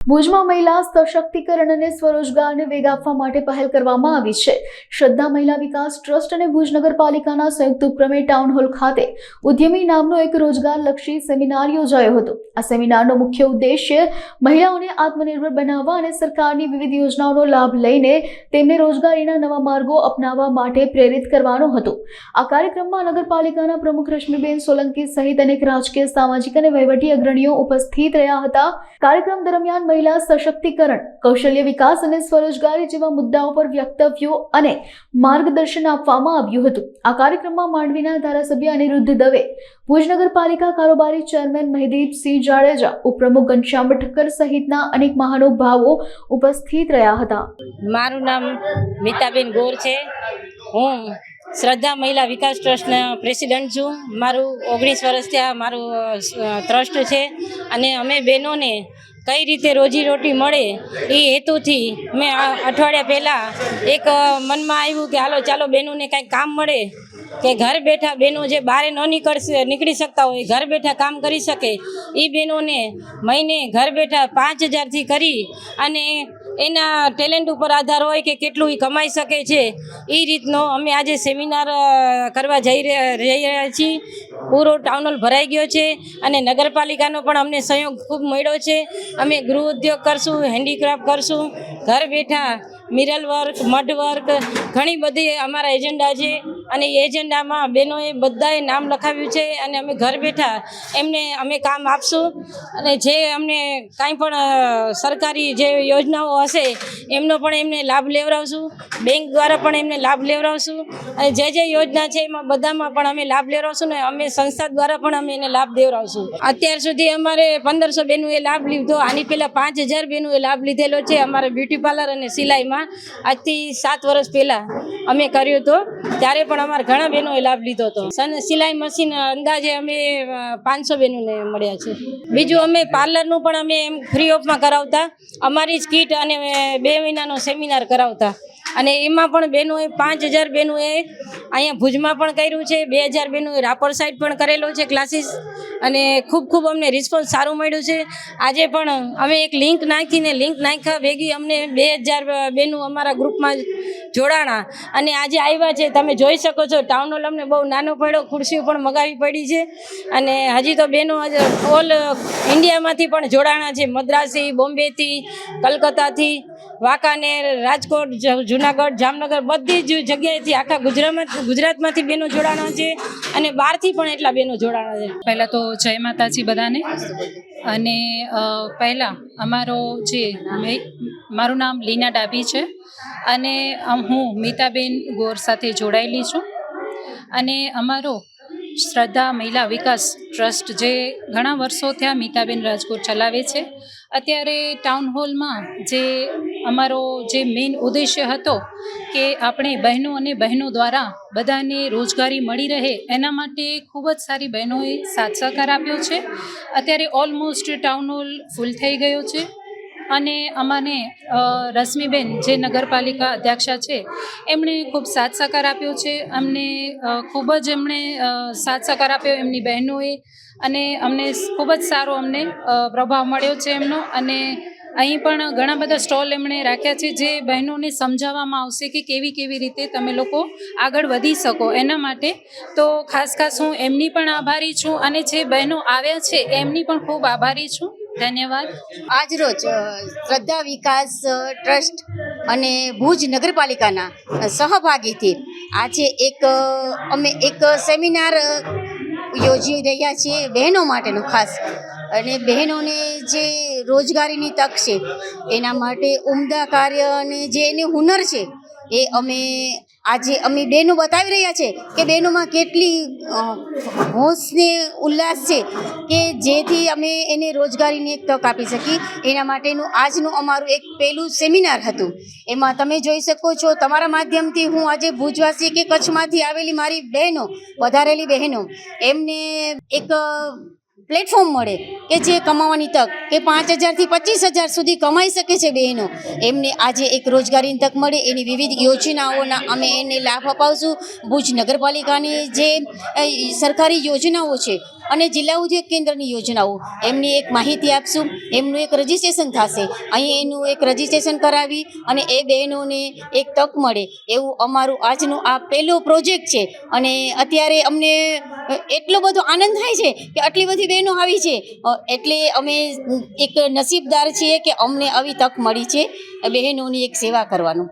ભુજમાં મહિલા સશક્તિકરણ અને સ્વરોજગારને વેગ આપવા માટે પહેલ કરવામાં આવી છે। શ્રદ્ધા મહિલા વિકાસ ટ્રસ્ટ અને ભુજ નગરપાલિકાના સંયુક્ત ઉપક્રમે ટાઉન હોલ ખાતે ઉદ્યમી નામનો એક રોજગારલક્ષી સેમિનાર યોજાયો હતો। આ સેમિનારનો મુખ્ય ઉદ્દેશ્ય મહિલાઓને આત્મનિર્ભર બનાવવા અને સરકારની વિવિધ યોજનાઓનો લાભ લઈને તેમને રોજગારીના નવા માર્ગો અપનાવવા માટે પ્રેરિત કરવાનો હતો। આ કાર્યક્રમમાં નગરપાલિકાના પ્રમુખ રશ્મિબેન સોલંકી સહિત અનેક રાજકીય, સામાજિક અને વહીવટી અગ્રણીઓ ઉપસ્થિત રહ્યા હતા। કાર્યક્રમ દરમિયાન મહિલા સશક્તિકરણ, કૌશલ્ય વિકાસ અને સ્વરોજગારી જેવા મુદ્દાઓ પર વક્તવ્યો અને માર્ગદર્શન આપવામાં આવ્યું હતું। આ કાર્યક્રમમાં માંડવીના ધારાસભ્ય અનિરુદ્ધ દવે, ભુજ નગરપાલિકા કારોબારી ચેરમેન મહિદીપસિંહ જાડેજા, ઉપપ્રમુખ ઘનશ્યામ ઠક્કર સહિતના અનેક મહાનુભાવો ઉપસ્થિત રહ્યા હતા। મારું નામ મીતાબેન ગોર છે। હું શ્રદ્ધા મહિલા વિકાસ ટ્રસ્ટના પ્રેસિડેન્ટ છું। મારું 19 વર્ષથી આ મારું ટ્રસ્ટ છે અને અમે બહેનોને કઈ રીતે રોજીરોટી મળે એ હેતુથી મેં અઠવાડિયા પહેલાં એક મનમાં આવ્યું કે ચાલો બહેનોને કાંઈક કામ મળે, કે ઘર બેઠા બહેનો જે બહાર ન નીકળી શકતા હોય, ઘર બેઠા કામ કરી શકે, એ બહેનોને મહિને ઘર બેઠા 5,000થી કરી અને એના ટેલેન્ટ ઉપર આધાર હોય કે કેટલું એ કમાઈ શકે છે, એ રીતનો અમે આજે સેમિનાર કરવા જઈ રહ્યા છીએ। પૂરો ટાઉન હોલ ભરાઈ ગયો છે અને નગરપાલિકાનો પણ અમને સહયોગ ખૂબ મળ્યો છે। અમે ગૃહ ઉદ્યોગ કરશું, હેન્ડીક્રાફ્ટ કરશું, ઘર બેઠા મિરલ વર્ક, મડ વર્ક, ઘણી બધી અમારા એજન્ડા છે અને એ એજન્ડામાં બહેનોએ બધાએ નામ લખાવ્યું છે અને અમે ઘર બેઠા એમને અમે કામ આપશું અને જે અમને કાંઈ પણ સરકારી જે યોજનાઓ હશે એમનો પણ એમને લાભ લેવડાવશું, બેંક દ્વારા પણ એમને લાભ લેવડાવશું અને જે યોજના છે એમાં બધામાં પણ અમે લાભ લેવડાવશું ને અમે સંસ્થા દ્વારા પણ અમે એને લાભ દેવડાવશું। અત્યાર સુધી અમારે 1500 બહેનોએ લાભ લીધો, આની પહેલાં 5000 બહેનોએ લાભ લીધેલો છે અમારા બ્યુટી પાર્લર અને સિલાઈમાં। આજથી 7 વર્ષ પહેલાં અમે કર્યું હતો ત્યારે પણ અમારા ઘણા બહેનોએ લાભ લીધો હતો। સિલાઈ મશીન અંદાજે અમે 500 બહેનોને મળ્યા છે। બીજું અમે પાર્લરનું પણ અમે એમ ફ્રી ઓફમાં કરાવતા, અમારી જ કીટ અને 2 મહિનાનો સેમિનાર કરાવતા અને એમાં પણ બહેનોએ 5000 બહેનોએ અહીંયા ભુજમાં પણ કર્યું છે, 2000 બહેનોએ રાપર સાઈડ પણ કરેલો છે ક્લાસીસ અને ખૂબ અમને રિસ્પોન્સ સારું મળ્યું છે। આજે પણ અમે એક લિંક નાખ્યા ભેગી અમને 2000 બહેનો અમારા ગ્રુપમાં જોડાણા અને આજે આવ્યા છે। તમે જોઈ શકો છો ટાઉન હોલ અમને બહુ નાનો પડ્યો, ખુરશીઓ પણ મગાવી પડી છે અને હજી તો બહેનો ઓલ ઇન્ડિયામાંથી પણ જોડાણા છે, મદ્રાસી, બોમ્બેથી, કલકત્તાથી, વાંકાનેર, રાજકોટ, જુનાગઢ, જામનગર, બધી જ જગ્યાએથી આખા ગુજરાતમાંથી બહેનો જોડાણા છે અને બહારથી પણ એટલા બહેનો જોડાણા છે। પહેલાં તો જય માતાજી બધાને। અને પહેલાં મારું નામ લીના ડાભી છે અને હું મીતાબેન ગોર સાથે જોડાયેલી છું અને અમારો શ્રદ્ધા મહિલા વિકાસ ટ્રસ્ટ જે ઘણા વર્ષો થયા મીતાબેન રાજકોટ ચલાવે છે। અત્યારે ટાઉન હોલમાં અમારો જે મેઇન ઉદ્દેશ્ય હતો કે આપણે બહેનો દ્વારા બધાને રોજગારી મળી રહે એના માટે ખૂબ જ સારી બહેનોએ સાથ સહકાર આપ્યો છે। અત્યારે ઓલમોસ્ટ ટાઉન હોલ ફૂલ થઈ ગયો છે અને અમને રશ્મિબેન જે નગરપાલિકા અધ્યક્ષા છે એમણે ખૂબ સાથ સહકાર આપ્યો છે। અમને ખૂબ જ સાથ સહકાર આપ્યો એમની બહેનોએ અને અમને ખૂબ જ સારો પ્રભાવ મળ્યો છે એમનો અને અહીં પણ ઘણા બધા સ્ટોલ એમણે રાખ્યા છે જે બહેનોને સમજાવવામાં આવશે કે કેવી રીતે તમે લોકો આગળ વધી શકો એના માટે। તો ખાસ હું એમની પણ આભારી છું અને જે બહેનો આવ્યા છે એમની પણ ખૂબ આભારી છું। ધન્યવાદ। આજરોજ શ્રદ્ધા વિકાસ ટ્રસ્ટ અને ભુજ નગરપાલિકાના સહભાગીથી આજે અમે એક સેમિનાર યોજી રહ્યા છીએ બહેનો માટેનું ખાસ, અને બહેનોને જે રોજગારીની તક છે એના માટે ઉમદા કાર્ય અને જે એની હુનર છે એ આજે અમે બહેનો બતાવી રહ્યા છે કે બહેનોમાં કેટલી હોશ ને ઉલ્લાસ છે કે જેથી અમે એને રોજગારીની એક તક આપી શકીએ। એના માટેનું આજનું અમારું એક પહેલું સેમિનાર હતું। એમાં તમે જોઈ શકો છો તમારા માધ્યમથી હું આજે ભુજવાસી કે કચ્છમાંથી આવેલી મારી બહેનો, વધારેલી બહેનો, એમને એક પ્લેટફોર્મ મળે કે જે કમાવાની તક કે 5,000થી 25,000 સુધી કમાઈ શકે છે બહેનો, એમને આજે એક રોજગારીની તક મળે એની વિવિધ યોજનાઓના અમે એને લાભ અપાવશું। ભુજ નગરપાલિકાની જે સરકારી યોજનાઓ છે અને જિલ્લા ઉદ્યોગ કેન્દ્રની યોજનાઓ એમની એક માહિતી આપશું. એમનું એક રજિસ્ટ્રેશન થશે. અહીં એનું એક રજિસ્ટ્રેશન કરાવી અને એ બહેનોને એક તક મળે એવું અમારું આજનો આ પહેલો પ્રોજેક્ટ છે. અને અત્યારે અમને એટલો બધો આનંદ થાય છે કે આટલી બધી બહેનો આવી છે, એટલે અમે એક નસીબદાર છીએ કે અમને આવી તક મળી છે બહેનોની એક સેવા કરવાનું.